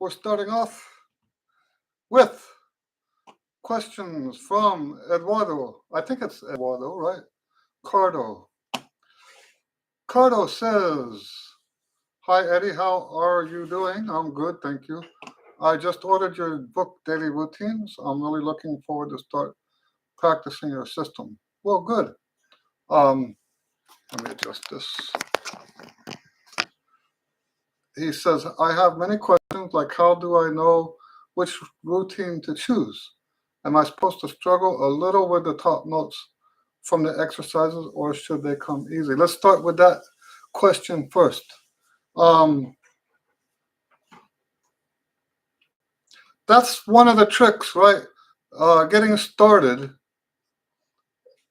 we're starting off with questions from Eduardo. I think it's Eduardo, right? Cardo. Cardo says, "Hi Eddie, how are you doing? I'm good, thank you. I just ordered your book, Daily Routines. I'm really looking forward to start practicing your system." Well, good. Um, Let me adjust this. He says, "I have many questions like how do I know which routine to choose? Am I supposed to struggle a little with the top notes from the exercises or should they come easy?" Let's start with that question first. Um, that's one of the tricks, right? Getting started.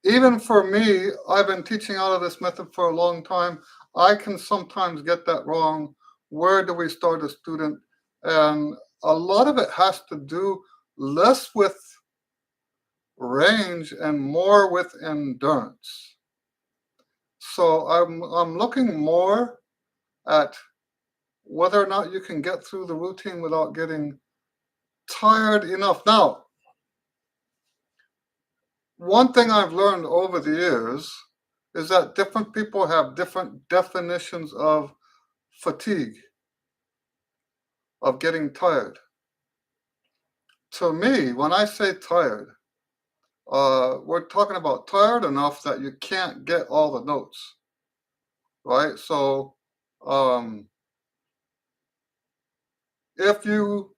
Even for me, I've been teaching out of this method for a long time. I can sometimes get that wrong. Where do we start a student? And a lot of it has to do less with range and more with endurance. So I'm looking more at whether or not you can get through the routine without getting tired enough. Now, one thing I've learned over the years is that different people have different definitions of fatigue, of getting tired. To me, when I say tired, we're talking about tired enough that you can't get all the notes, right? So, um, if you,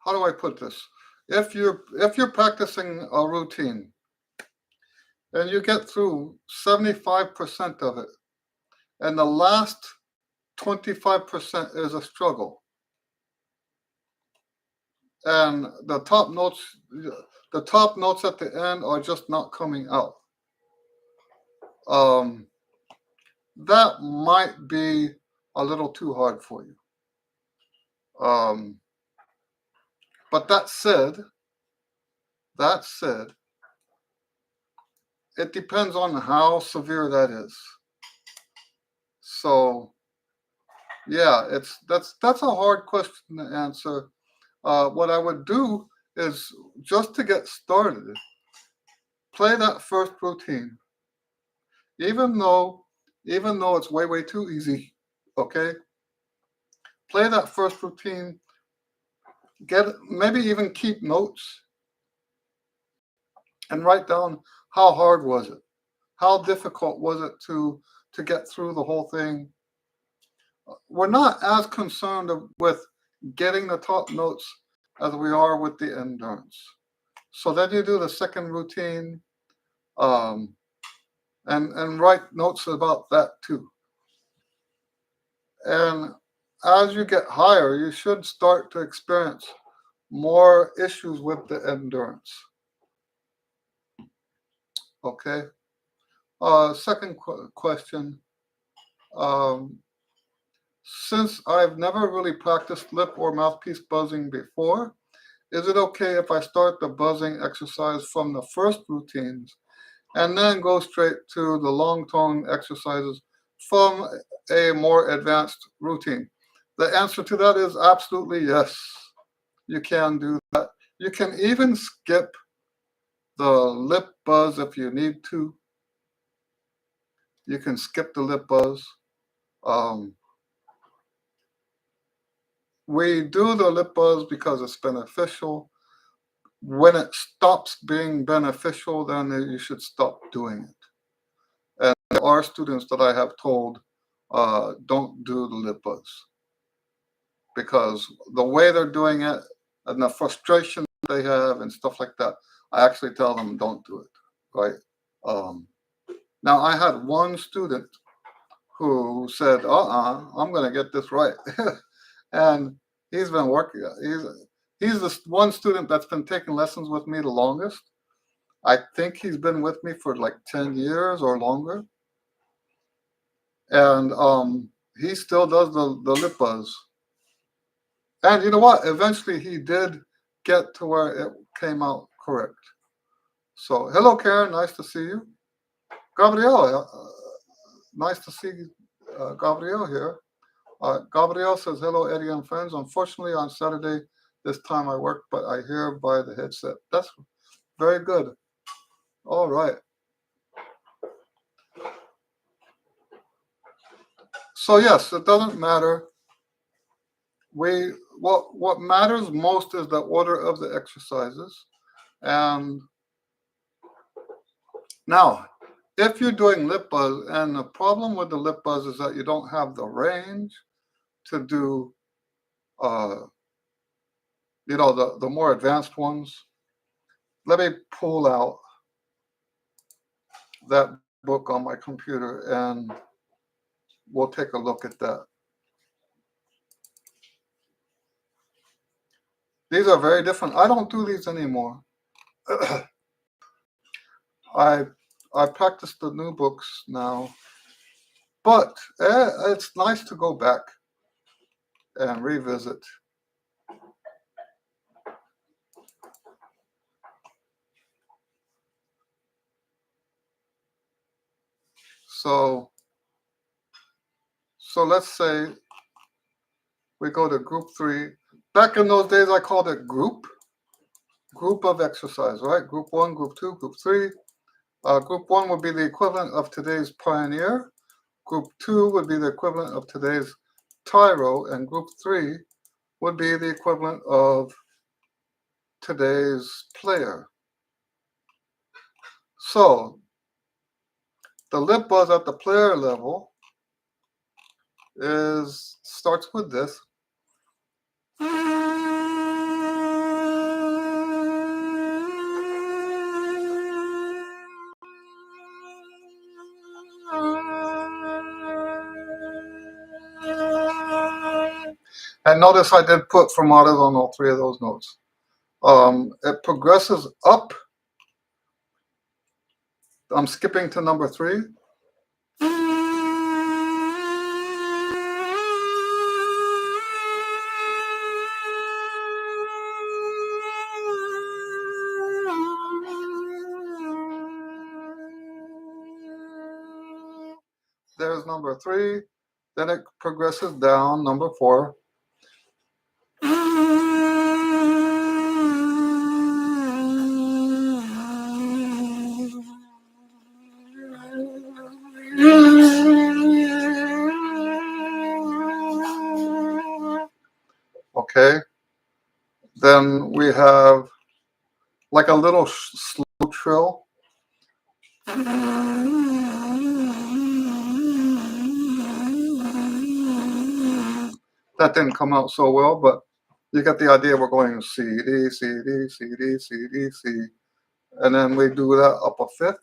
how do I put this? If you're practicing a routine and you get through 75% of it, and the last 25% is a struggle, and the top notes at the end are just not coming out. Um, that might be a little too hard for you. Um, but that said, it depends on how severe that is. So yeah, that's a hard question to answer. What I would do is just to get started, play that first routine, even though it's way too easy. Okay, play that first routine. Maybe even keep notes and write down how hard was it, how difficult was it to get through the whole thing. We're not as concerned with getting the top notes as we are with the endurance. So then you do the second routine, um, and write notes about that too. And as you get higher, you should start to experience more issues with the endurance. Okay. Second question. Um, since I've never really practiced lip or mouthpiece buzzing before, is it okay if I start the buzzing exercise from the first routines and then go straight to the long tone exercises from a more advanced routine? The answer to that is absolutely yes. You can do that. You can even skip the lip buzz if you need to. You can skip the lip buzz. Um, we do the lip buzz because it's beneficial. When it stops being beneficial, then you should stop doing it. And there are students that I have told, don't do the lip buzz because the way they're doing it and the frustration they have and stuff like that, I actually tell them don't do it, right? Um, Now, I had one student who said, I'm going to get this right. And he's been working. He's the one student that's been taking lessons with me the longest. I think he's been with me for like 10 years or longer. And he still does the lip buzz. And you know what? Eventually he did get to where it came out correct. So, hello, Karen. Nice to see you. Gabrielle, nice to see Gabrielle here. Gabriel says, hello, Eddie and friends. Unfortunately, on Saturday, this time I work, but I hear by the headset. That's very good. All right. So yes, it doesn't matter. What matters most is the order of the exercises. And now, if you're doing lip buzz, and the problem with the lip buzz is that you don't have the range to do, the more advanced ones. Let me pull out that book on my computer and we'll take a look at that. These are very different. I don't do these anymore. I practice the new books now, but it's nice to go back and revisit. So let's say we go to group 3. Back in those days, I called it group of exercise, right? Group 1, group 2, group 3. Group 1 would be the equivalent of today's pioneer. Group 2 would be the equivalent of today's tyro, and group 3 would be the equivalent of today's player. So the lip buzz at the player level starts with this. And notice I did put fermatas on all 3 of those notes. It progresses up. I'm skipping to number 3. There's number 3. Then it progresses down, number 4. Okay. Then we have like a little slow trill. That didn't come out so well, but you get the idea. We're going C, D, C, D, C, D, C, D, C. And then we do that up a 5th.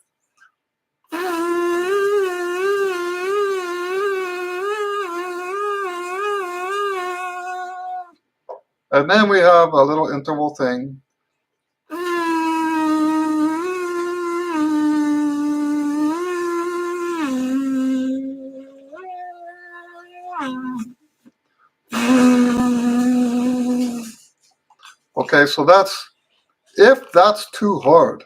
And then we have a little interval thing. Okay, so if that's too hard,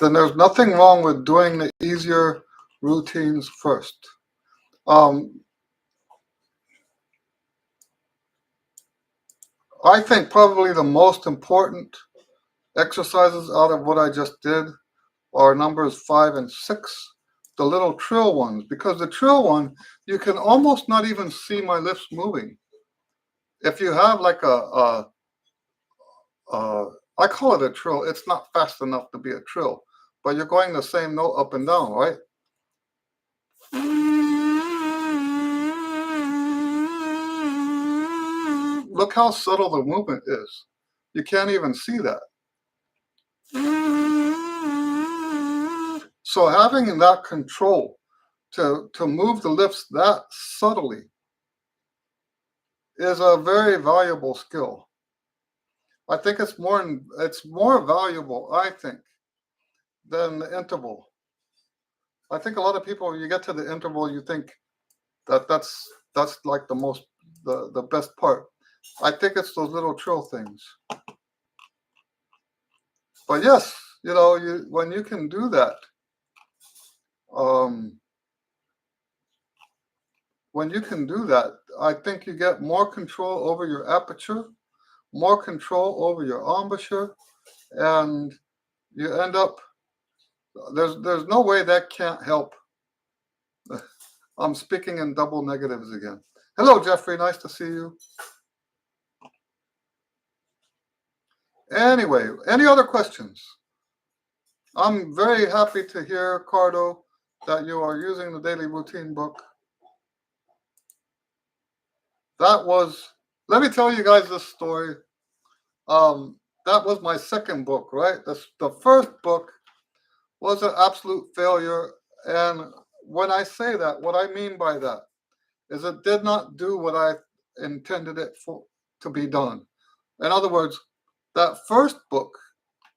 then there's nothing wrong with doing the easier routines first. I think probably the most important exercises out of what I just did are numbers 5 and 6, the little trill ones, because the trill one, you can almost not even see my lips moving. If you have like I call it a trill, it's not fast enough to be a trill, but you're going the same note up and down, right? Look how subtle the movement is. You can't even see that. So having that control to move the lips that subtly is a very valuable skill. I think it's more valuable, I think, than the interval. I think a lot of people, when you get to the interval, you think that's like the best part. I think it's those little trill things. But yes, when you can do that, when you can do that, I think you get more control over your aperture, more control over your embouchure, and you end up, there's no way that can't help. I'm speaking in double negatives again. Hello, Jeffrey. Nice to see you. Anyway, any other questions? I'm very happy to hear, Cardo, that you are using the daily routine book. That was, let me tell you guys this story. That was my second book, right? The first book was an absolute failure. And when I say that, what I mean by that is it did not do what I intended it for to be done. In other words, that first book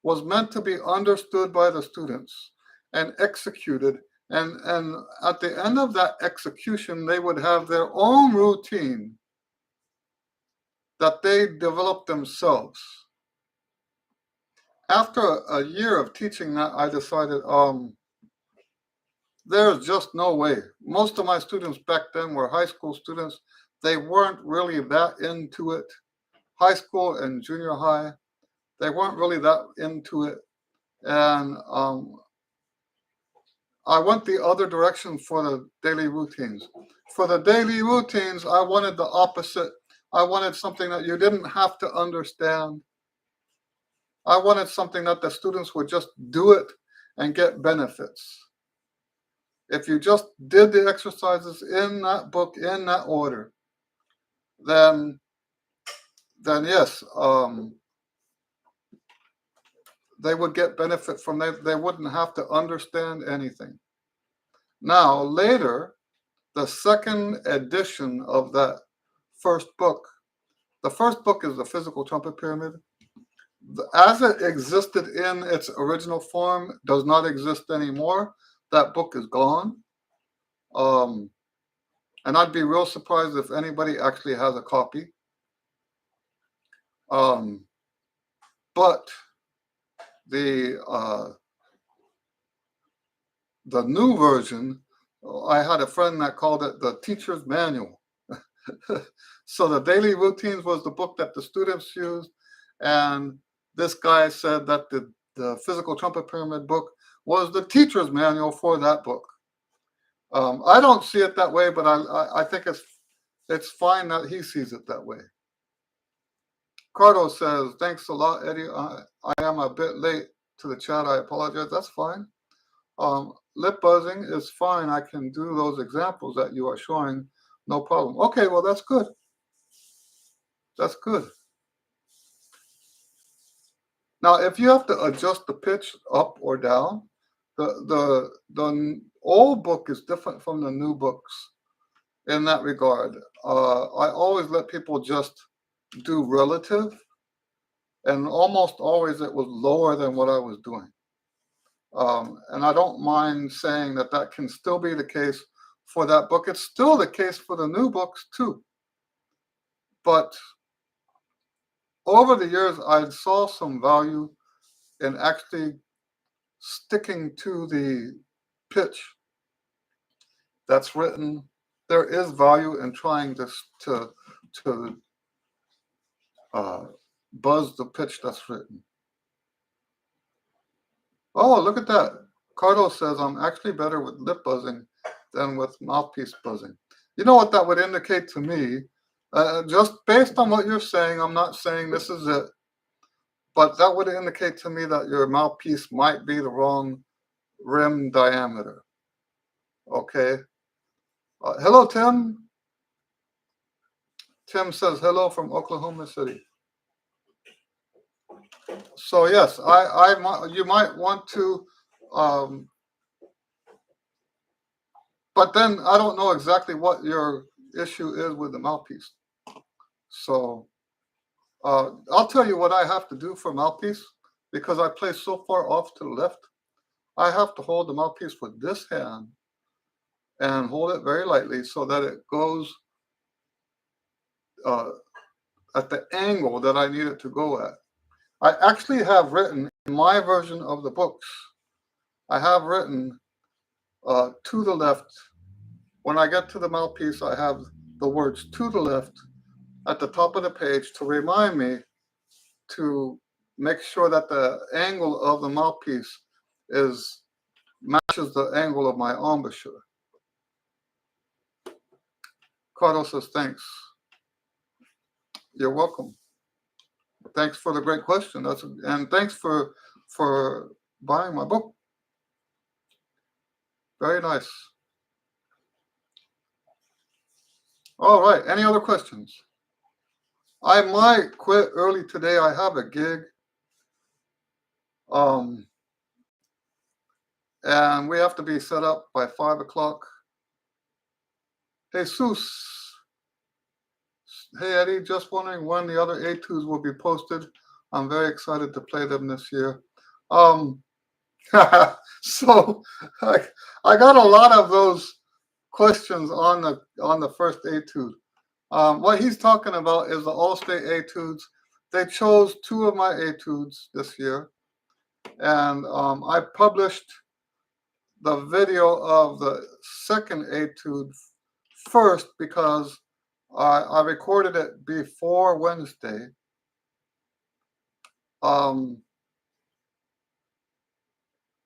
was meant to be understood by the students and executed. And at the end of that execution, they would have their own routine that they developed themselves. After a year of teaching that, I decided there's just no way. Most of my students back then were high school students. They weren't really that into it. High school and junior high, they weren't really that into it. And I went the other direction for the daily routines. For the daily routines, I wanted the opposite. I wanted something that you didn't have to understand. I wanted something that the students would just do it and get benefits. If you just did the exercises in that book, in that order, then yes, they would get benefit from it. They wouldn't have to understand anything. Now, later, the second edition of that first book, the first book is the Physical Trumpet Pyramid. As it existed in its original form, does not exist anymore. That book is gone. And I'd be real surprised if anybody actually has a copy. But the new version, I had a friend that called it the teacher's manual. So the daily routines was the book that the students used, and this guy said that the Physical Trumpet Pyramid book was the teacher's manual for that book. I don't see it that way, but I think it's fine that he sees it that way. Cardo says, thanks a lot, Eddie. I am a bit late to the chat. I apologize. That's fine. Lip buzzing is fine. I can do those examples that you are showing. No problem. Okay, well, that's good. That's good. Now, if you have to adjust the pitch up or down, the old book is different from the new books in that regard. I always let people just do relative, and almost always it was lower than what I was doing. And I don't mind saying that that can still be the case for that book. It's still the case for the new books too. But over the years, I saw some value in actually sticking to the pitch that's written. There is value in trying to buzz the pitch that's written. Oh, look at that. Cardo says, I'm actually better with lip buzzing than with mouthpiece buzzing. You know what that would indicate to me? Just based on what you're saying, I'm not saying this is it, but that would indicate to me that your mouthpiece might be the wrong rim diameter. Okay. Hello, Tim. Tim says hello from Oklahoma City. So yes, you might want to, but then I don't know exactly what your issue is with the mouthpiece. So I'll tell you what I have to do for mouthpiece, because I play so far off to the left. I have to hold the mouthpiece with this hand and hold it very lightly so that it goes at the angle that I need it to go at. I actually have written in my version of the books, I have written to the left When I get to the mouthpiece, I have the words to the left at the top of the page to remind me to make sure that the angle of the mouthpiece is matches the angle of my embouchure. Carlos says, thanks. You're welcome. Thanks for the great question. And thanks for buying my book. Very nice. All right. Any other questions? I might quit early today. I have a gig. And we have to be set up by 5 o'clock. Jesus. Hey, Eddie, just wondering when the other etudes will be posted. I'm very excited to play them this year. So I got a lot of those questions on the first etude. What he's talking about is the All-State etudes. They chose 2 of my etudes this year, and I published the video of the second etude first because I recorded it before Wednesday.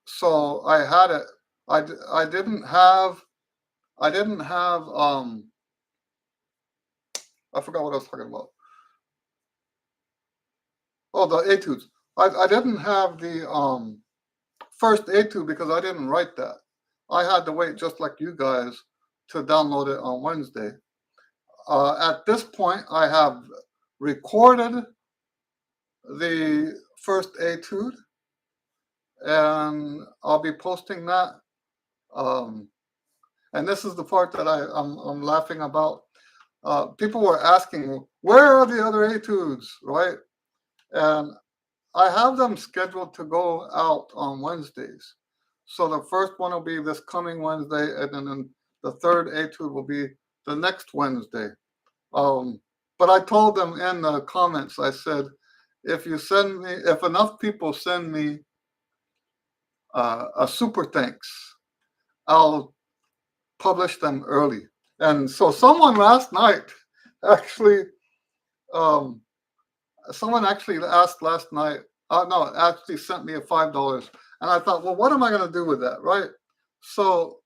So I had it. I didn't have. I forgot what I was talking about. Oh, the etudes. I didn't have the first etude because I didn't write that. I had to wait just like you guys to download it on Wednesday. At this point, I have recorded the first etude, and I'll be posting that. And this is the part that I'm laughing about. People were asking, where are the other etudes, right? And I have them scheduled to go out on Wednesdays. So the first one will be this coming Wednesday, and then the third etude will be the next Wednesday. But I told them in the comments, I said, if enough people send me a super thanks, I'll publish them early. And so someone last night actually, someone actually asked last night, no, actually sent me a $5. And I thought, well, what am I going to do with that, right? So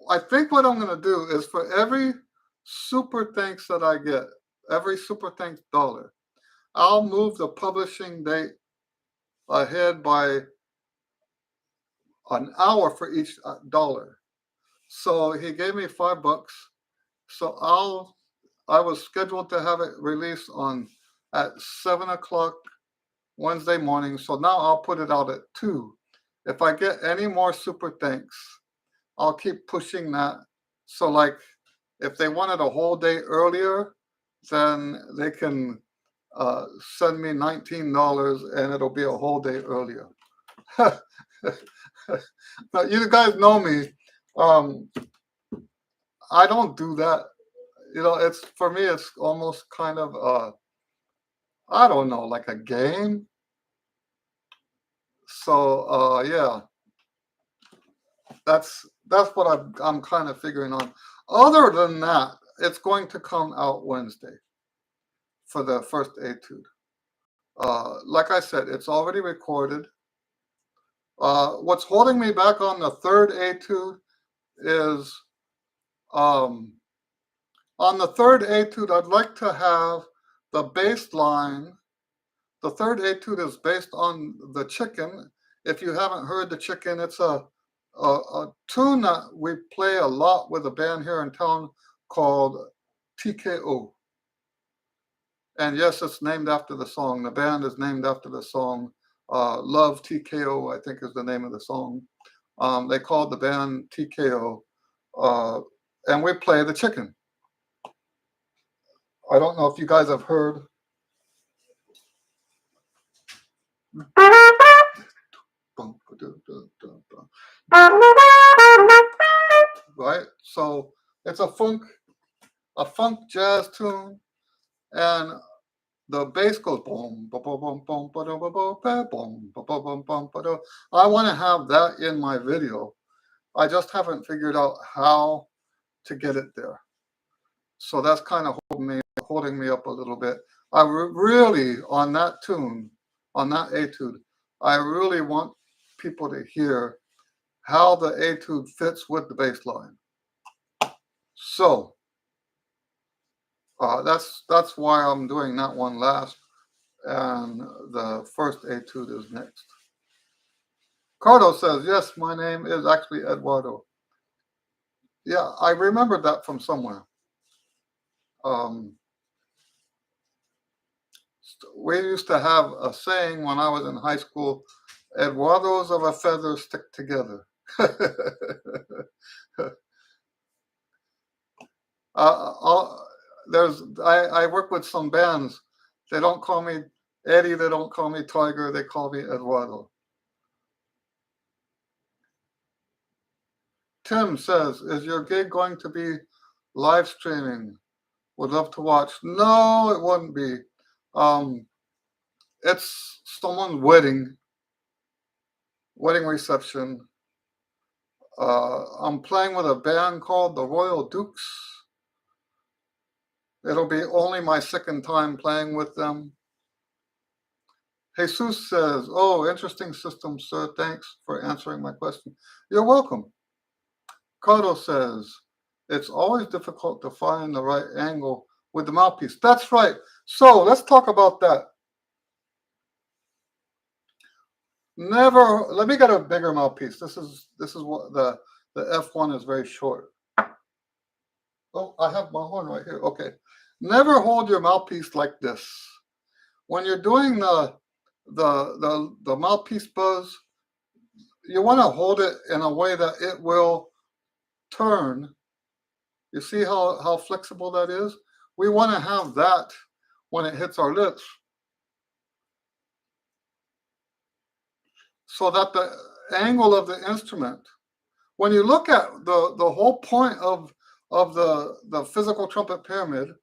I think what I'm going to do is for every super thanks that I get, every super thanks dollar, I'll move the publishing date ahead by an hour for each dollar. So he gave me $5. So I was scheduled to have it released at 7 o'clock Wednesday morning. So now I'll put it out at 2. If I get any more super thanks, I'll keep pushing that. So like if they wanted a whole day earlier, then they can send me $19 and it'll be a whole day earlier. Now, you guys know me. I don't do that. It's for me, it's almost kind of I don't know, like a game. So yeah, that's what I'm kind of figuring on. Other than that, it's going to come out Wednesday for the first etude. Like I said, it's already recorded. What's holding me back on the third etude is on the third etude, I'd like to have the bass line. The third etude is based on the chicken. If you haven't heard the chicken, it's a tune that we play a lot with a band here in town called TKO. And yes, it's named after the song. The band is named after the song. Love TKO, I think is the name of the song. They called the band TKO. And we play the chicken. I don't know if you guys have heard. Right? So it's a funk jazz tune, and the bass goes boom, boom, boom, boom, boom, boom, boom, boom, boom, boom, I want to have that in my video. I just haven't figured out how to get it there. So that's kind of holding me up a little bit. I really, on that tune, on that etude, I really want people to hear how the etude fits with the bass line. So that's why I'm doing that one last, and the first etude is next. Cardo says, yes, my name is actually Eduardo. Yeah, I remembered that from somewhere. We used to have a saying when I was in high school, Eduardos of a feather stick together. I work with some bands. They don't call me Eddie, they don't call me Tiger, they call me Eduardo. Tim says, is your gig going to be live streaming? Would love to watch. No, it wouldn't be. It's someone's wedding reception. I'm playing with a band called the Royal Dukes. It'll be only my second time playing with them. Jesus says, oh, interesting system, sir. Thanks for answering my question. You're welcome. Cardo says, it's always difficult to find the right angle with the mouthpiece. That's right. So let's talk about that. Never, let me get a bigger mouthpiece. This is what the F1 is very short. Oh, I have my horn right here. Okay. Never hold your mouthpiece like this. When you're doing the mouthpiece buzz, you want to hold it in a way that it will turn. You see how flexible that is? We want to have that when it hits our lips, so that the angle of the instrument, when you look at the whole point of the physical trumpet pyramid,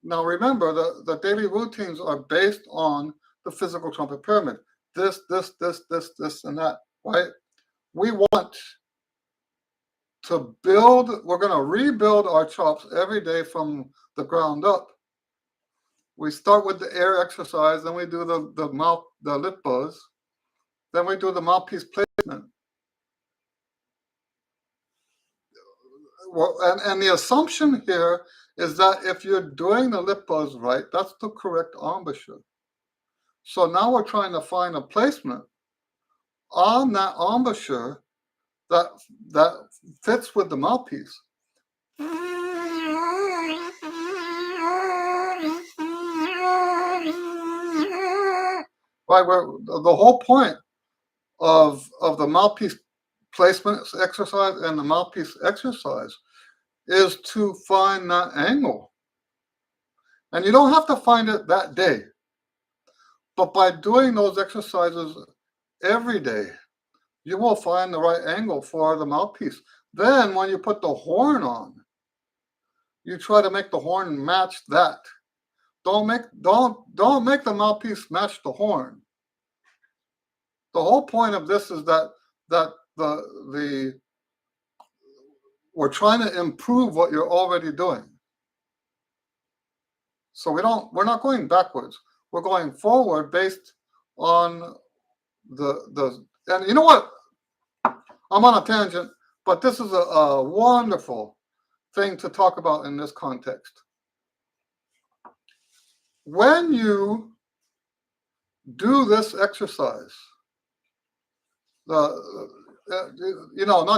now remember the daily routines are based on the physical trumpet pyramid. This, and that, right? We want to build, we're going to rebuild our chops every day from the ground up. We start with the air exercise, then we do the lip buzz, then we do the mouthpiece placement. Well, and the assumption here is that if you're doing the lip buzz right, that's the correct embouchure. So now we're trying to find a placement on that embouchure that fits with the mouthpiece. Right, where the whole point of the mouthpiece placement exercise and the mouthpiece exercise is to find that angle. And you don't have to find it that day. But by doing those exercises every day, you will find the right angle for the mouthpiece. Then when you put the horn on, you try to make the horn match that. Don't make the mouthpiece match the horn. The whole point of this is that we're trying to improve what you're already doing. So we're not going backwards. We're going forward based on and you know what? I'm on a tangent, but this is a wonderful thing to talk about in this context. When you do this exercise, not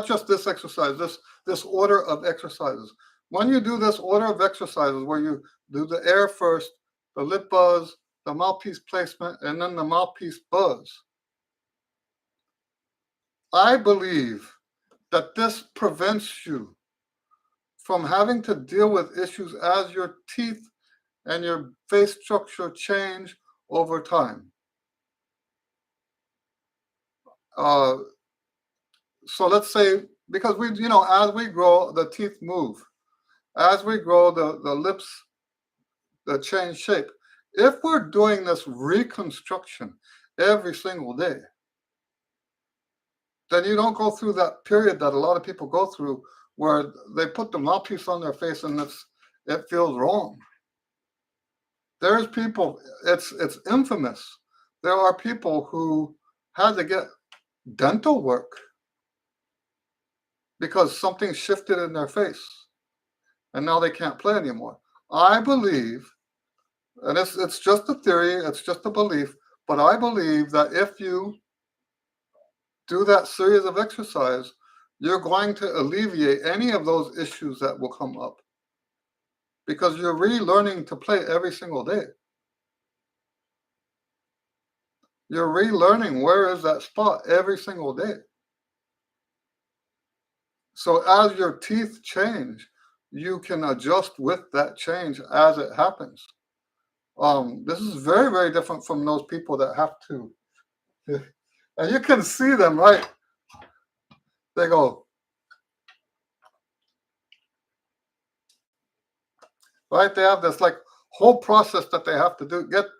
just this exercise, this order of exercises. When you do this order of exercises where you do the air first, the lip buzz, the mouthpiece placement, and then the mouthpiece buzz, I believe that this prevents you from having to deal with issues as your teeth and your face structure change over time. So let's say, because as we grow, the teeth move. As we grow, the lips change shape. If we're doing this reconstruction every single day, then you don't go through that period that a lot of people go through where they put the mouthpiece on their face and it feels wrong. There's people, it's infamous. There are people who had to get dental work because something shifted in their face and now they can't play anymore. I believe, and it's just a theory, it's just a belief, but I believe that if you do that series of exercise, you're going to alleviate any of those issues that will come up because you're relearning to play every single day. You're relearning where is that spot every single day. So as your teeth change, you can adjust with that change as it happens. This is very, very different from those people that have to, and you can see them, right? They go, right? They have this like whole process that they have to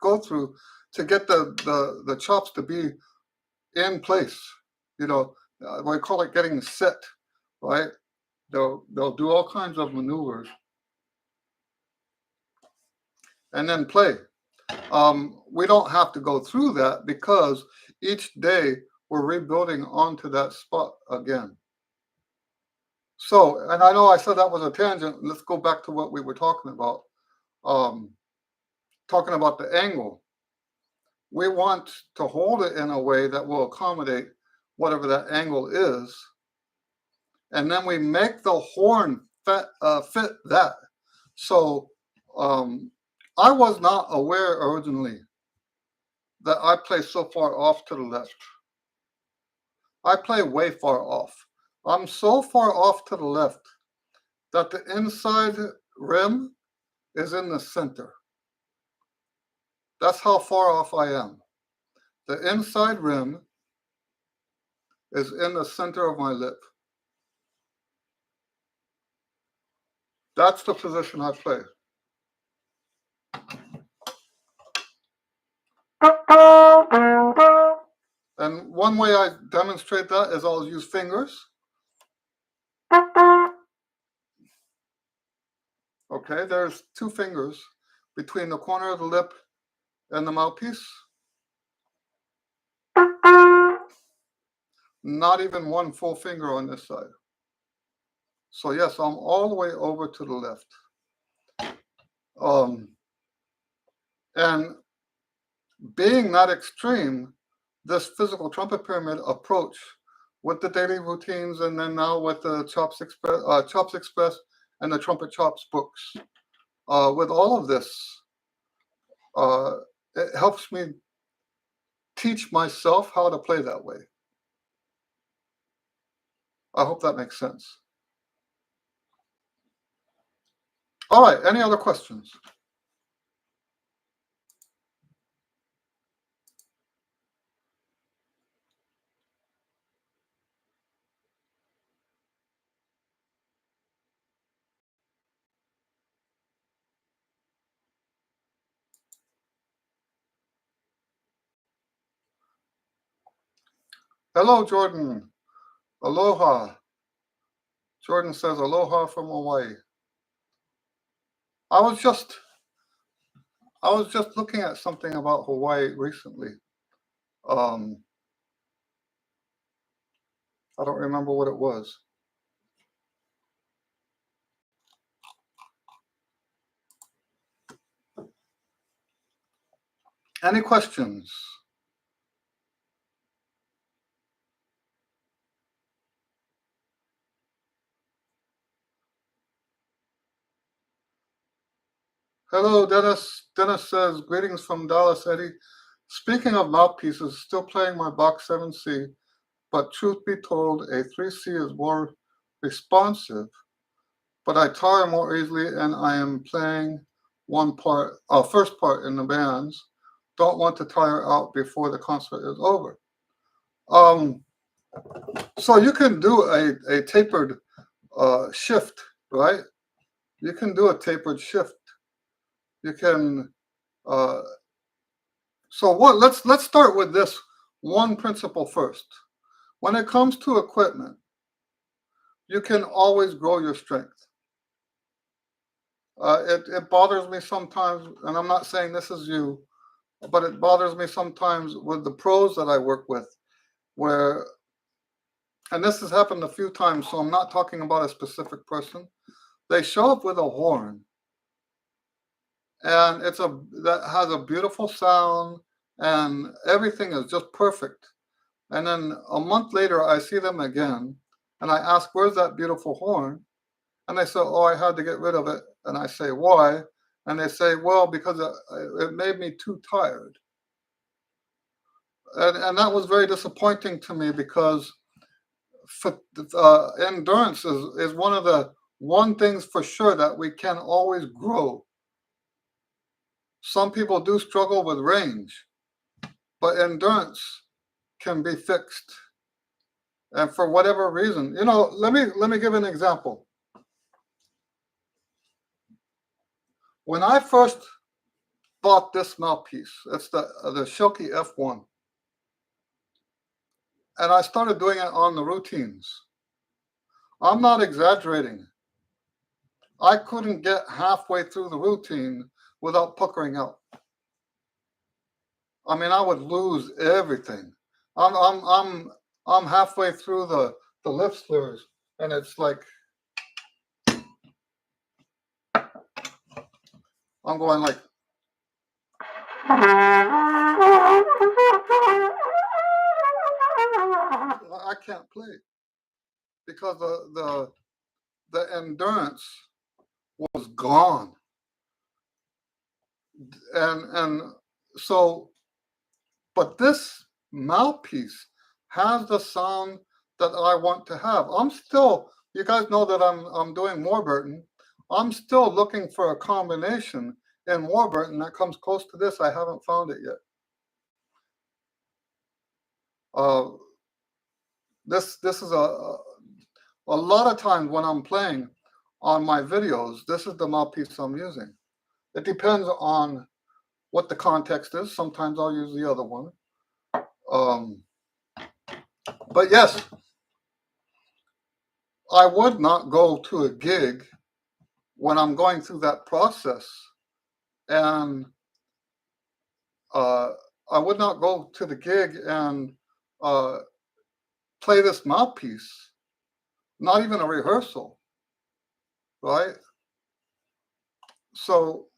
go through to get the chops to be in place. We call it getting set, right? They'll do all kinds of maneuvers and then play. We don't have to go through that because each day we're rebuilding onto that spot again. So, and I know I said that was a tangent. Let's go back to what we were talking about. Talking about the angle. We want to hold it in a way that will accommodate whatever that angle is. And then we make the horn fit that. So I was not aware originally that I play so far off to the left. I play way far off. I'm so far off to the left that the inside rim is in the center. That's how far off I am. The inside rim is in the center of my lip. That's the position I play. And one way I demonstrate that is I'll use fingers. Okay, there's two fingers between the corner of the lip and the mouthpiece. Not even one full finger on this side. So yes, I'm all the way over to the left. And being that extreme, this physical trumpet pyramid approach with the daily routines and then now with the Chops Express and the Trumpet Chops books, with all of this, it helps me teach myself how to play that way. I hope that makes sense. All right, any other questions? Hello, Jordan. Aloha. Jordan says aloha from Hawaii. I was just looking at something about Hawaii recently. I don't remember what it was. Any questions? Hello, Dennis. Dennis says, greetings from Dallas, Eddie. Speaking of mouthpieces, still playing my Bach 7C, but truth be told, a 3C is more responsive, but I tire more easily and I am playing first part in the bands. Don't want to tire out before the concert is over. So you can do a tapered shift, right? You can do a tapered shift. You can. So what? Let's start with this one principle first. When it comes to equipment, you can always grow your strength. It bothers me sometimes, and I'm not saying this is you, but it bothers me sometimes with the pros that I work with, where, and this has happened a few times, so I'm not talking about a specific person. They show up with a horn, and that has a beautiful sound, and everything is just perfect. And then a month later, I see them again, and I ask, "Where's that beautiful horn?" And they say, "Oh, I had to get rid of it." And I say, "Why?" And they say, "Well, because it made me too tired." And that was very disappointing to me, because endurance is one of the one things for sure that we can always grow. Some people do struggle with range, but endurance can be fixed. And for whatever reason, let me give an example. When I first bought this mouthpiece, it's the Shilky F1, and I started doing it on the routines. I'm not exaggerating. I couldn't get halfway through the routine without puckering out. I mean, I would lose everything. I'm halfway through the lip slurs, and it's like I'm going like. I can't play because the endurance was gone, and so. But this mouthpiece has the sound that I want to have. You guys know that I'm doing Warburton. I'm still looking for a combination in Warburton that comes close to this. I haven't found it yet. This is a lot of times when I'm playing on my videos, this is the mouthpiece I'm using. It depends on what the context is. Sometimes I'll use the other one. But yes, I would not go to a gig when I'm going through that process, and I would not go to the gig and play this mouthpiece, not even a rehearsal, right? So,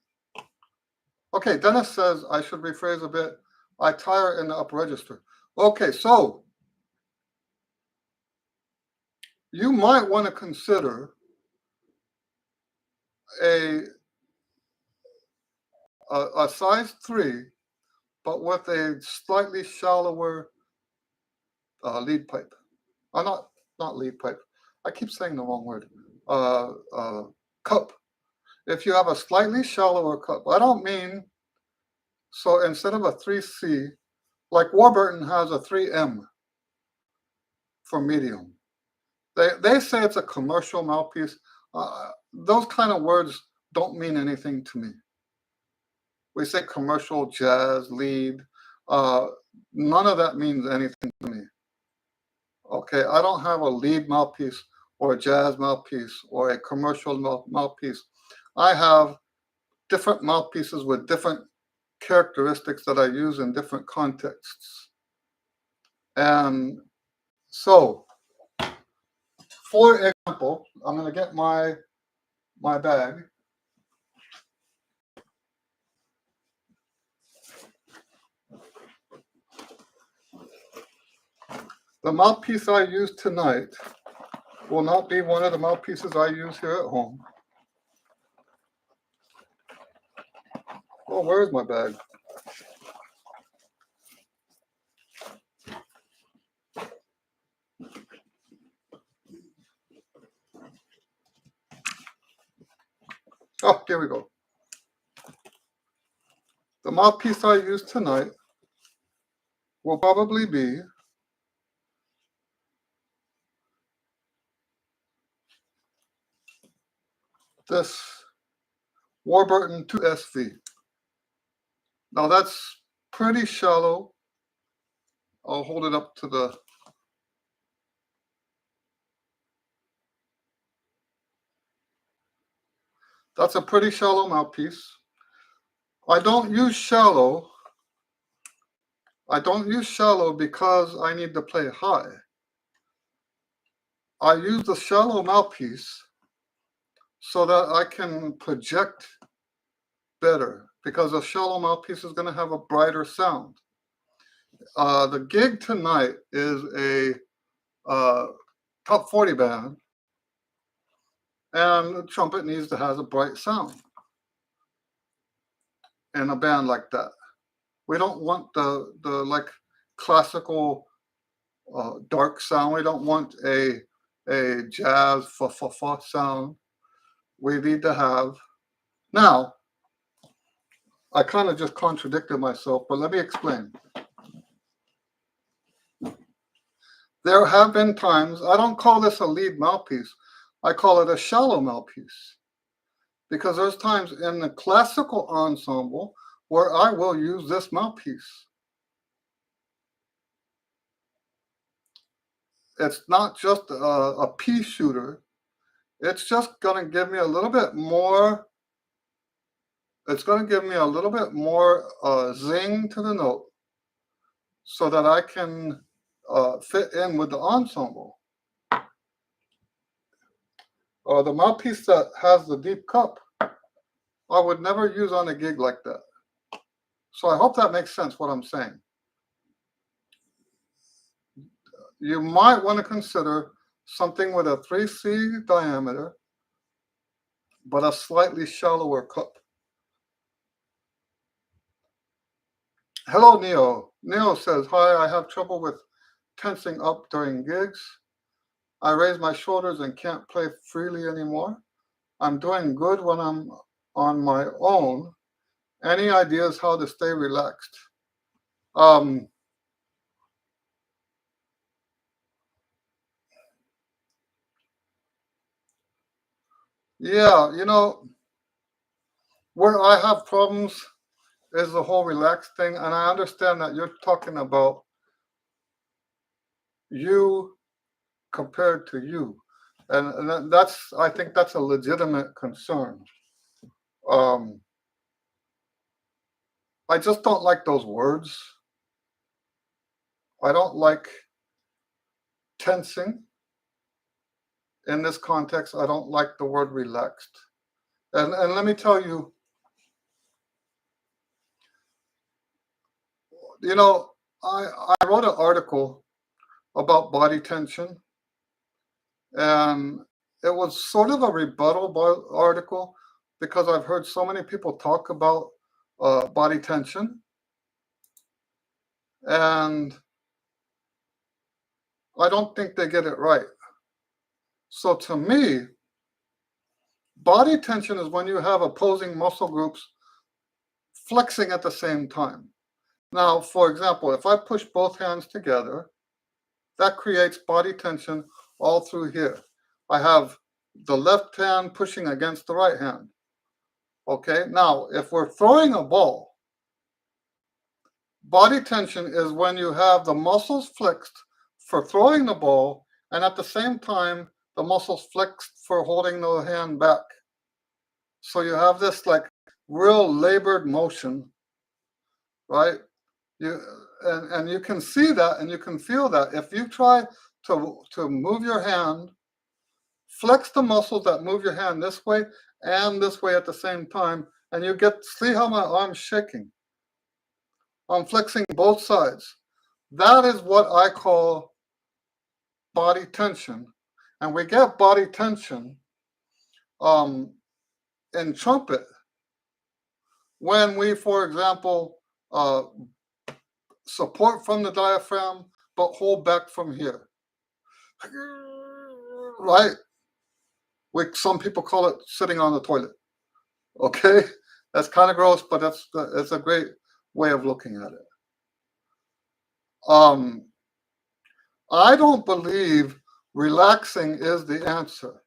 okay, Dennis says I should rephrase a bit. I tire in the upper register. Okay, so you might want to consider a size 3, but with a slightly shallower lead pipe. Not lead pipe. I keep saying the wrong word. Cup. If you have a slightly shallower cup, I don't mean, so instead of a 3C, like Warburton has a 3M for medium. They say it's a commercial mouthpiece. Those kind of words don't mean anything to me. We say commercial, jazz, lead. None of that means anything to me. Okay, I don't have a lead mouthpiece or a jazz mouthpiece or a commercial mouthpiece. I have different mouthpieces with different characteristics that I use in different contexts. And so, for example, I'm going to get my bag. The mouthpiece I use tonight will not be one of the mouthpieces I use here at home. Oh, where's my bag? Oh, here we go. The mouthpiece I use tonight will probably be this Warburton 2SV. Now that's pretty shallow. I'll hold it up to the That's a pretty shallow mouthpiece. I don't use shallow. I don't use shallow because I need to play high. I use the shallow mouthpiece so that I can project better, because a shallow mouthpiece is going to have a brighter sound. The gig tonight is a top 40 band, and the trumpet needs to have a bright sound in a band like that. We don't want the like classical dark sound. We don't want a jazz fa sound. We need to have. Now, I kind of just contradicted myself, but let me explain. There have been times, I don't call this a lead mouthpiece, I call it a shallow mouthpiece. Because there's times in the classical ensemble where I will use this mouthpiece. It's not just a pea shooter. It's just going to give me a little bit more. It's going to give me a little bit more zing to the note so that I can fit in with the ensemble. The mouthpiece that has the deep cup, I would never use on a gig like that. So I hope that makes sense what I'm saying. You might want to consider something with a 3C diameter, but a slightly shallower cup. Hello, Neo. Neo says, hi, I have trouble with tensing up during gigs. I raise my shoulders and can't play freely anymore. I'm doing good when I'm on my own. Any ideas how to stay relaxed? Yeah, you know, where I have problems is the whole relaxed thing. And I understand that you're talking about you compared to you. And that's, I think that's a legitimate concern. I just don't like those words. I don't like tensing. In this context, I don't like the word relaxed. And let me tell you, you know, I wrote an article about body tension, and it was sort of a rebuttal article because I've heard so many people talk about body tension, and I don't think they get it right. So to me, body tension is when you have opposing muscle groups flexing at the same time. Now, for example, if I push both hands together, that creates body tension all through here. I have the left hand pushing against the right hand. Okay, now if we're throwing a ball, body tension is when you have the muscles flexed for throwing the ball, and at the same time, the muscles flexed for holding the hand back. So you have this like real labored motion, right? And you can see that and you can feel that. If you try to move your hand, flex the muscles that move your hand this way and this way at the same time, and you see how my arm's shaking. I'm flexing both sides. That is what I call body tension. And we get body tension in trumpet when we, for example, support from the diaphragm, but hold back from here. Right? Some people call it sitting on the toilet. Okay? That's kind of gross, but it's a great way of looking at it. I don't believe relaxing is the answer.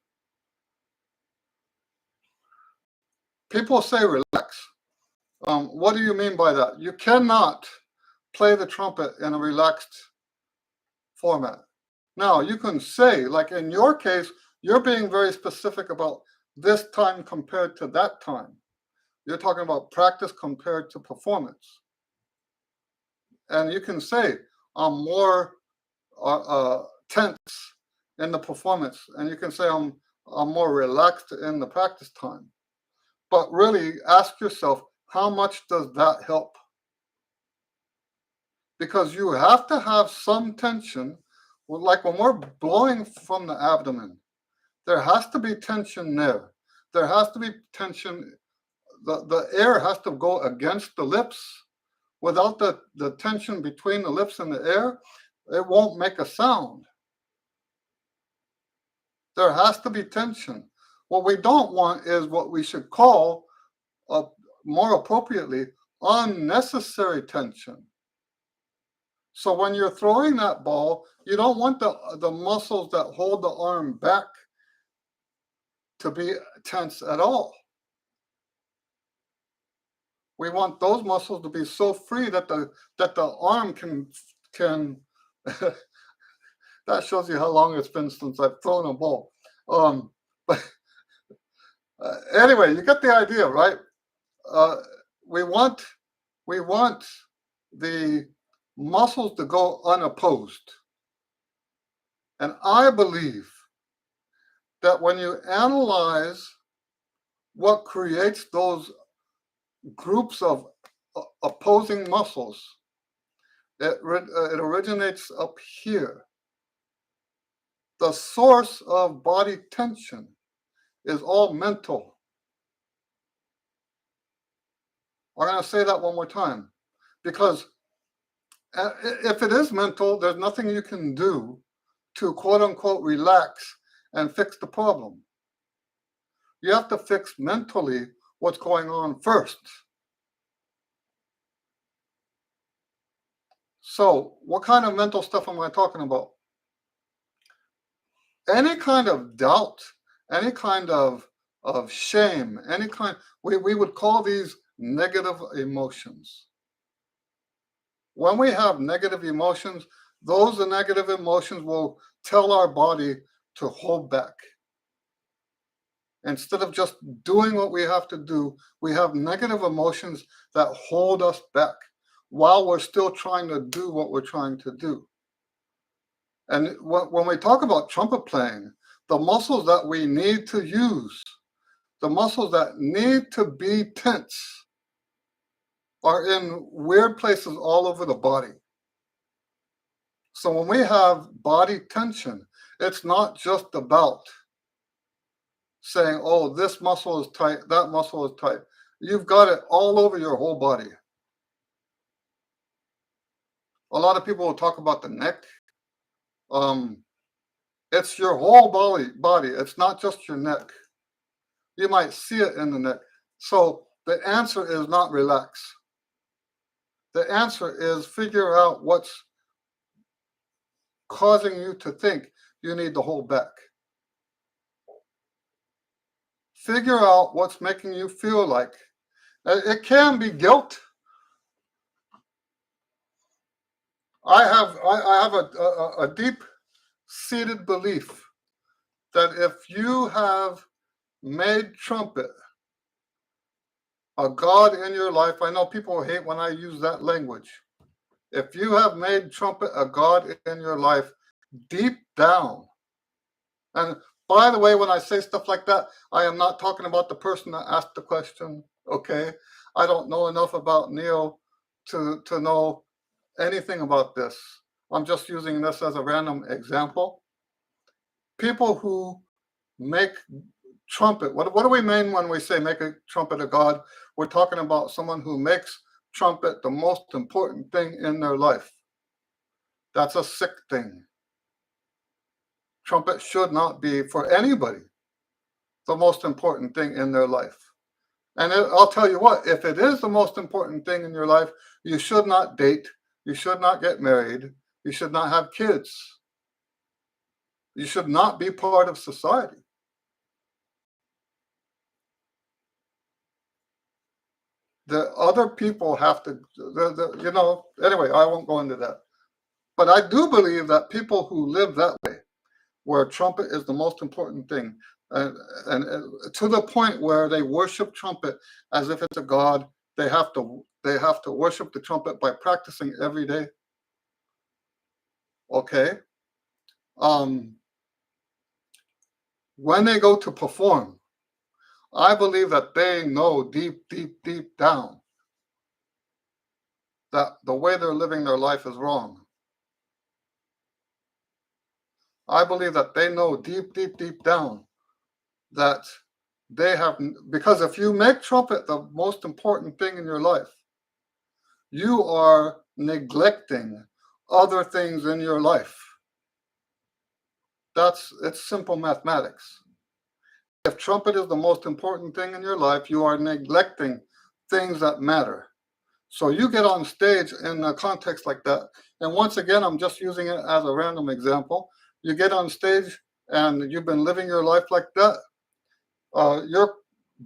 People say relax. What do you mean by that? You cannot play the trumpet in a relaxed format. Now, you can say, like in your case, you're being very specific about this time compared to that time. You're talking about practice compared to performance. And you can say, I'm more tense in the performance, and you can say I'm more relaxed in the practice time. But really ask yourself, how much does that help? Because you have to have some tension. Like when we're blowing from the abdomen, there has to be tension there. There has to be tension. The air has to go against the lips. Without the tension between the lips and the air, it won't make a sound. There has to be tension. What we don't want is what we should call, more appropriately, unnecessary tension. So when you're throwing that ball, you don't want the muscles that hold the arm back to be tense at all. We want those muscles to be so free that the arm can that shows you how long it's been since I've thrown a ball. But anyway, you get the idea, right? We want the muscles to go unopposed. And I believe that when you analyze what creates those groups of opposing muscles, it originates up here. The source of body tension is all mental. I'm going to say that one more time, because if it is mental, there's nothing you can do to quote unquote relax and fix the problem. You have to fix mentally what's going on first. So what kind of mental stuff am I talking about? Any kind of doubt, any kind of shame, any kind, we would call these negative emotions. When we have negative emotions, those negative emotions will tell our body to hold back. Instead of just doing what we have to do, we have negative emotions that hold us back while we're still trying to do what we're trying to do. And when we talk about trumpet playing, the muscles that we need to use, the muscles that need to be tense, are in weird places all over the body. So when we have body tension, it's not just about saying, oh, this muscle is tight, that muscle is tight. You've got it all over your whole body. A lot of people will talk about the neck. It's your whole body. It's not just your neck. You might see it in the neck. So the answer is not relax. The answer is figure out what's causing you to think you need to hold back. Figure out what's making you feel like. It can be guilt. I have a deep-seated belief that if you have made trumpet a god in your life, I know people hate when I use that language. If you have made trumpet a god in your life, deep down, and by the way, when I say stuff like that, I am not talking about the person that asked the question, okay? I don't know enough about Neil to know anything about this. I'm just using this as a random example. People who make trumpet, what do we mean when we say make a trumpet a god? We're talking about someone who makes trumpet the most important thing in their life. That's a sick thing. Trumpet should not be, for anybody, the most important thing in their life. And I'll tell you what, if it is the most important thing in your life, you should not date, you should not get married, you should not have kids. You should not be part of society. The other people have to, anyway, I won't go into that. But I do believe that people who live that way, where trumpet is the most important thing, and, and to the point where they worship trumpet as if it's a god. They have to worship the trumpet by practicing every day. Okay. Um, when they go to perform, I believe that they know deep, deep, deep down that the way they're living their life is wrong. I believe that they know deep, deep, deep down that they have, because if you make trumpet the most important thing in your life, you are neglecting other things in your life. It's simple mathematics. If trumpet is the most important thing in your life, you are neglecting things that matter. So you get on stage in a context like that, and once again, I'm just using it as a random example. You get on stage and you've been living your life like that. Your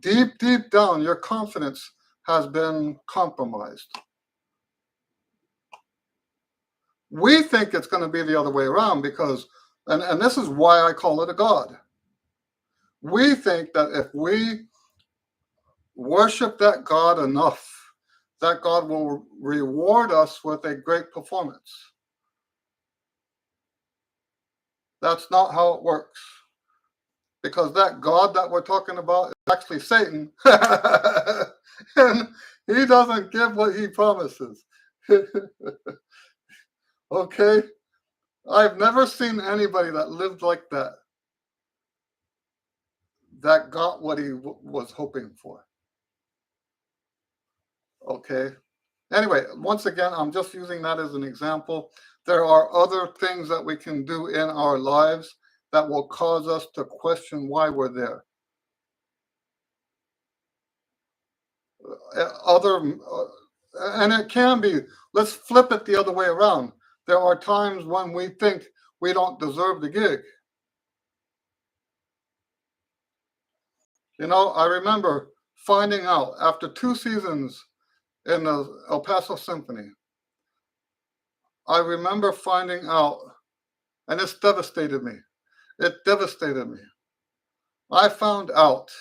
deep, deep down, your confidence has been compromised. We think it's going to be the other way around because, and this is why I call it a God. We think that if we worship that God enough, that God will reward us with a great performance. That's not how it works. Because that God that we're talking about is actually Satan. And he doesn't give what he promises. Okay? I've never seen anybody that lived like that got what he was hoping for. Okay? Anyway, once again, I'm just using that as an example. There are other things that we can do in our lives that will cause us to question why we're there. And it can be, let's flip it the other way around. There are times when we think we don't deserve the gig. I remember finding out after 2 seasons in the El Paso Symphony, I remember finding out, and it's devastated me. It devastated me. I found out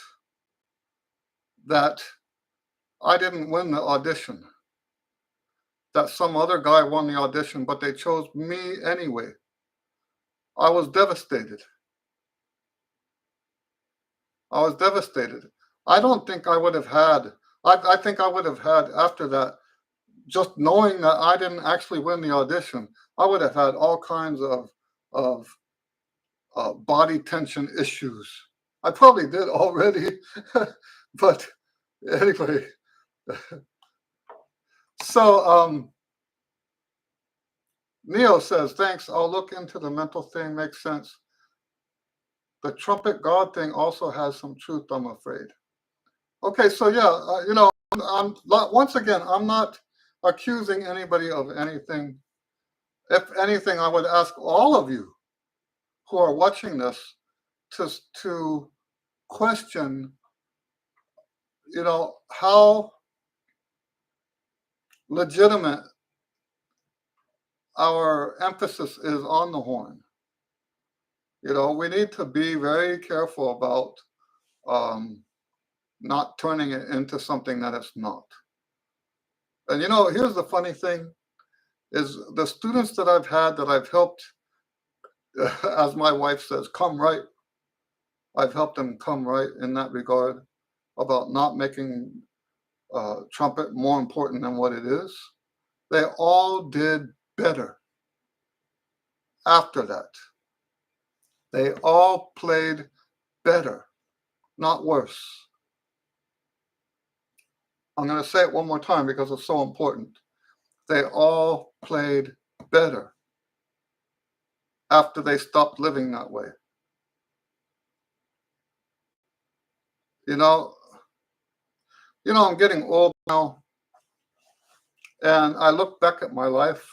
that I didn't win the audition, that some other guy won the audition, but they chose me anyway. I was devastated. I was devastated. I don't think I would have had, I think I would have had after that, just knowing that I didn't actually win the audition, I would have had all kinds of body tension issues. I probably did already, but anyway. So Neo says, thanks, I'll look into the mental thing, makes sense. The trumpet God thing also has some truth, I'm afraid. Okay, so yeah, once again, I'm not accusing anybody of anything. If anything, I would ask all of you who are watching this to question, how legitimate our emphasis is on the horn. We need to be very careful about not turning it into something that it's not. And here's the funny thing, is the students that I've had that I've helped, as my wife says, come right. I've helped them come right in that regard about not making trumpet more important than what it is. They all did better after that. They all played better, not worse. I'm going to say it one more time because it's so important. They all played better after they stopped living that way. I'm getting old now, and I look back at my life,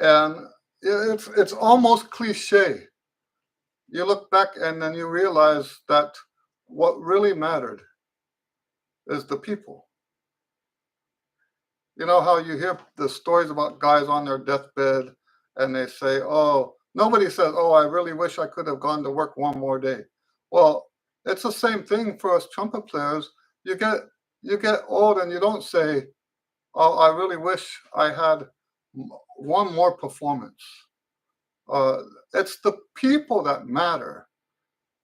and it's almost cliche. You look back and then you realize that what really mattered is the people. You know how you hear the stories about guys on their deathbed and they say, oh, nobody says, oh, I really wish I could have gone to work one more day. Well, it's the same thing for us trumpet players. You get you get old and you don't say, "Oh, I really wish I had one more performance." Uh, it's the people that matter,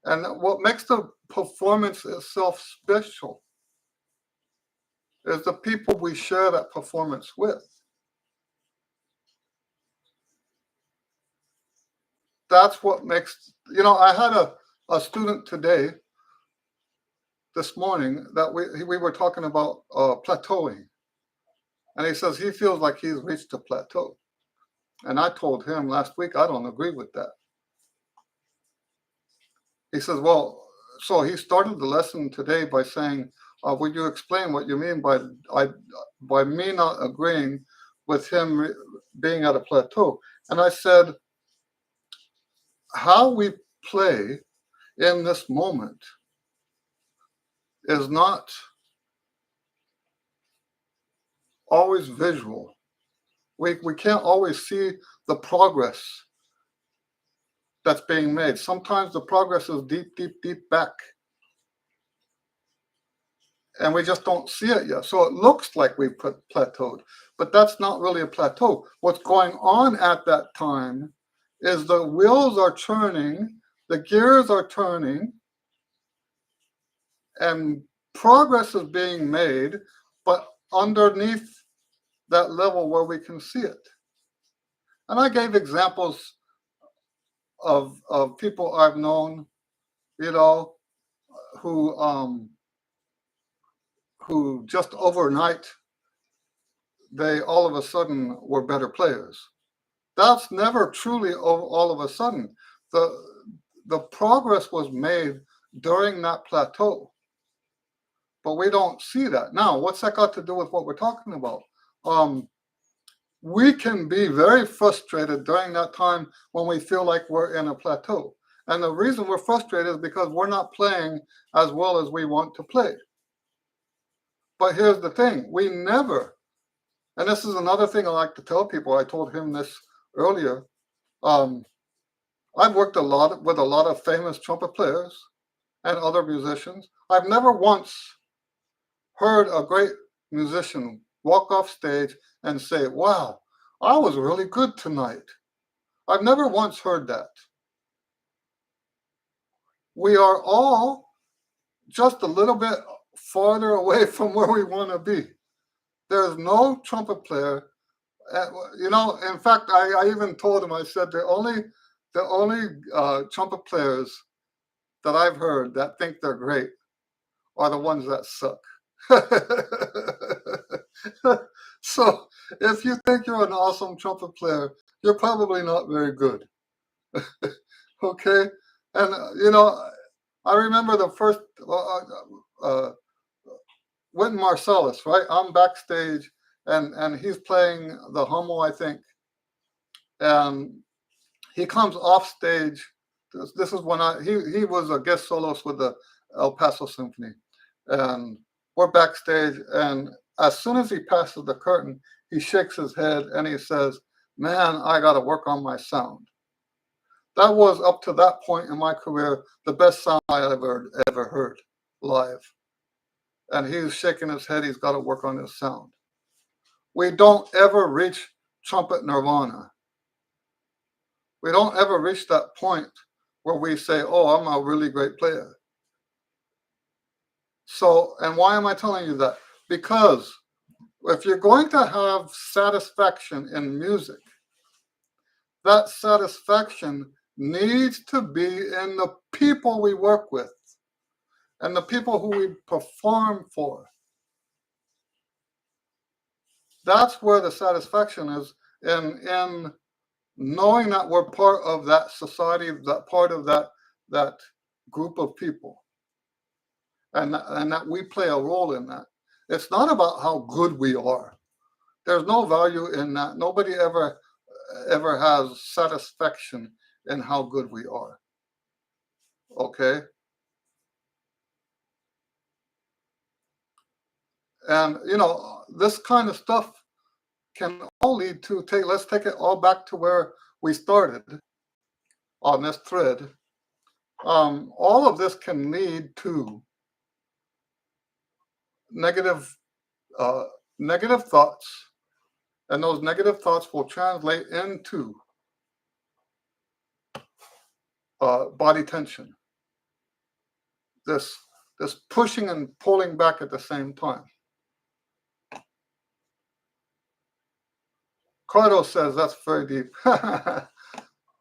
and what makes the performance itself special is the people we share that performance with. That's what makes, I had a student today, this morning, that we were talking about plateauing. And he says he feels like he's reached a plateau. And I told him last week, I don't agree with that. He says, well, so he started the lesson today by saying, would you explain what you mean by me not agreeing with him being at a plateau? And I said, how we play in this moment is not always visual. We can't always see the progress that's being made. Sometimes the progress is deep, deep, deep back, and we just don't see it yet. So it looks like we've plateaued, but that's not really a plateau. What's going on at that time is the wheels are turning, the gears are turning, and progress is being made, but underneath that level where we can see it. And I gave examples of people I've known, you know, who just overnight they all of a sudden were better players. That's never truly all of a sudden. The progress was made during that plateau, but we don't see that. Now, what's that got to do with what we're talking about? We can be very frustrated during that time when we feel like we're in a plateau. And the reason we're frustrated is because we're not playing as well as we want to play. But here's the thing, we never, and this is another thing I like to tell people, I told him this earlier. I've worked with a lot of famous trumpet players and other musicians. I've never once heard a great musician walk off stage and say, wow, I was really good tonight. I've never once heard that. We are all just a little bit farther away from where we want to be. There's no trumpet player. In fact, I even told him, I said, the only trumpet players that I've heard that think they're great are the ones that suck. So if you think you're an awesome trumpet player, you're probably not very good. Okay? And, I remember the first, Wynton Marsalis, right? I'm backstage and he's playing the Hummel, I think. And he comes off stage. This is when he was a guest soloist with the El Paso Symphony. And we're backstage, and as soon as he passes the curtain, he shakes his head and he says, man, I got to work on my sound. That was, up to that point in my career, the best sound I ever heard live. And he's shaking his head, he's got to work on his sound. We don't ever reach trumpet nirvana. We don't ever reach that point where we say, oh, I'm a really great player. So, and why am I telling you that? Because if you're going to have satisfaction in music, that satisfaction needs to be in the people we work with and the people who we perform for. That's where the satisfaction is, in knowing that we're part of that society, that part of that group of people, and that we play a role in that. It's not about how good we are. There's no value in that. Nobody ever has satisfaction in how good we are. Okay? And this kind of stuff can all lead to let's take it all back to where we started on this thread. All of this can lead to negative uh, negative thoughts, and those negative thoughts will translate into body tension. This pushing and pulling back at the same time. Cardo says that's very deep.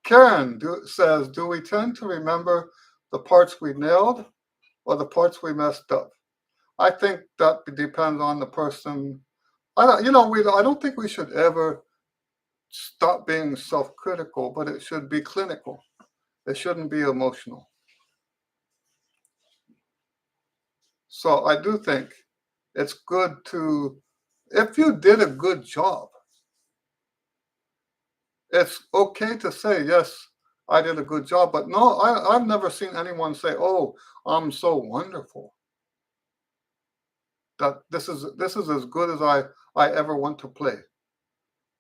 Karen says, do we tend to remember the parts we nailed or the parts we messed up? I think that depends on the person. I don't think we should ever stop being self-critical, but it should be clinical. It shouldn't be emotional. So I do think it's good to, if you did a good job, it's okay to say, yes, I did a good job. But no, I've never seen anyone say, oh, I'm so wonderful, that this is as good as I ever want to play.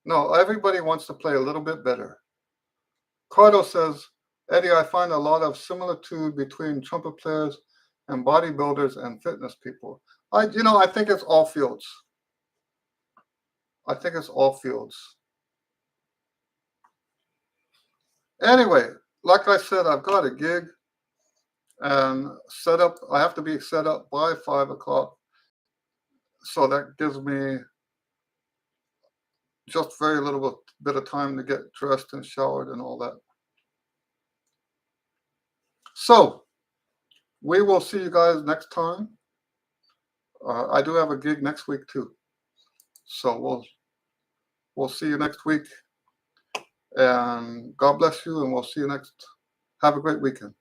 No, everybody wants to play a little bit better. Cardo says, Eddie, I find a lot of similitude between trumpet players and bodybuilders and fitness people. I think it's all fields. I think it's all fields. Anyway, like I said, I've got a gig and set up. I have to be set up by 5 o'clock. So that gives me just very little bit of time to get dressed and showered and all that. So we will see you guys next time. I do have a gig next week too. So we'll see you next week. And God bless you, and we'll see you next. Have a great weekend.